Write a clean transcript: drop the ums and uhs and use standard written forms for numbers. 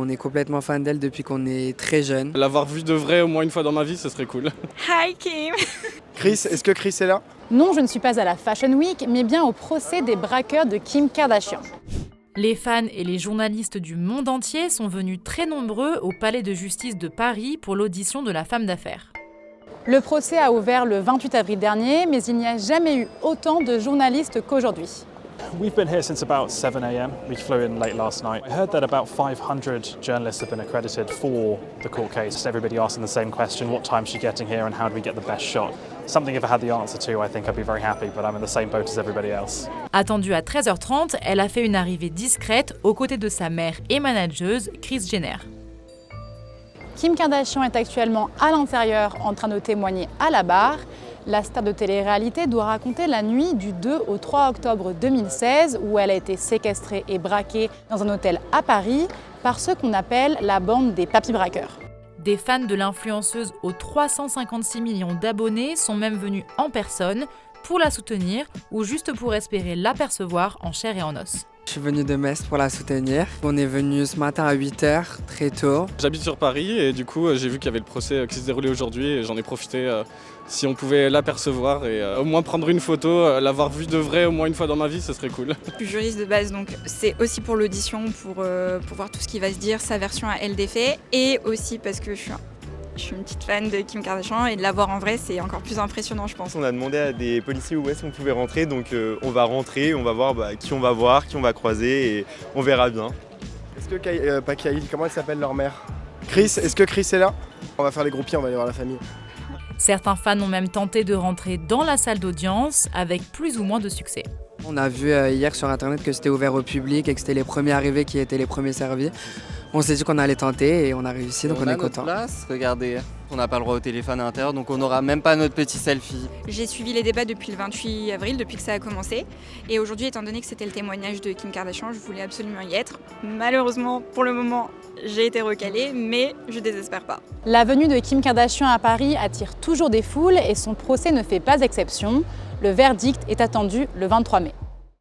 On est complètement fan d'elle depuis qu'on est très jeune. L'avoir vue de vrai au moins une fois dans ma vie, ce serait cool. Hi Kim. Chris, est-ce que Chris est là? Non, je ne suis pas à la Fashion Week, mais bien au procès des braqueurs de Kim Kardashian. Les fans et les journalistes du monde entier sont venus très nombreux au palais de justice de Paris pour l'audition de la femme d'affaires. Le procès a ouvert le 28 avril dernier, mais il n'y a jamais eu autant de journalistes qu'aujourd'hui. We've been here since about 7 a.m. We flew in late last night. I heard that about 500 journalists have been accredited for the court case. Everybody asking the same question, what time's she getting here and how do we get the best shot? Something if I had the answer to, I think I'd be very happy, but I'm in the same boat as everybody else. Attendue à 13h30, elle a fait une arrivée discrète aux côtés de sa mère et manageuse, Kris Jenner. Kim Kardashian est actuellement à l'intérieur en train de témoigner à la barre. La star de télé-réalité doit raconter la nuit du 2 au 3 octobre 2016 où elle a été séquestrée et braquée dans un hôtel à Paris par ce qu'on appelle la bande des papy-braqueurs. Des fans de l'influenceuse aux 356 millions d'abonnés sont même venus en personne pour la soutenir ou juste pour espérer l'apercevoir en chair et en os. Je suis venu de Metz pour la soutenir. On est venu ce matin à 8h, très tôt. J'habite sur Paris et du coup j'ai vu qu'il y avait le procès qui se déroulait aujourd'hui et j'en ai profité si on pouvait l'apercevoir et au moins prendre une photo, l'avoir vue de vrai au moins une fois dans ma vie, ce serait cool. Je suis juriste de base, donc c'est aussi pour l'audition, pour voir tout ce qui va se dire, sa version à elle des faits, et aussi parce que je suis une petite fan de Kim Kardashian et de la voir en vrai, c'est encore plus impressionnant, je pense. On a demandé à des policiers où est-ce qu'on pouvait rentrer, donc on va rentrer, on va voir qui on va voir, qui on va croiser et on verra bien. Est-ce que pas Kyle, comment elle s'appelle leur mère? Chris, est-ce que Chris est là? On va faire les groupies, on va aller voir la famille. Certains fans ont même tenté de rentrer dans la salle d'audience avec plus ou moins de succès. On a vu hier sur internet que c'était ouvert au public et que c'était les premiers arrivés qui étaient les premiers servis. On s'est dit qu'on allait tenter et on a réussi, donc on est content. Place, regardez, on n'a pas le droit au téléphone à l'intérieur, donc on n'aura même pas notre petit selfie. J'ai suivi les débats depuis le 28 avril, depuis que ça a commencé. Et aujourd'hui, étant donné que c'était le témoignage de Kim Kardashian, je voulais absolument y être. Malheureusement, pour le moment, j'ai été recalée, mais je désespère pas. La venue de Kim Kardashian à Paris attire toujours des foules et son procès ne fait pas exception. Le verdict est attendu le 23 mai.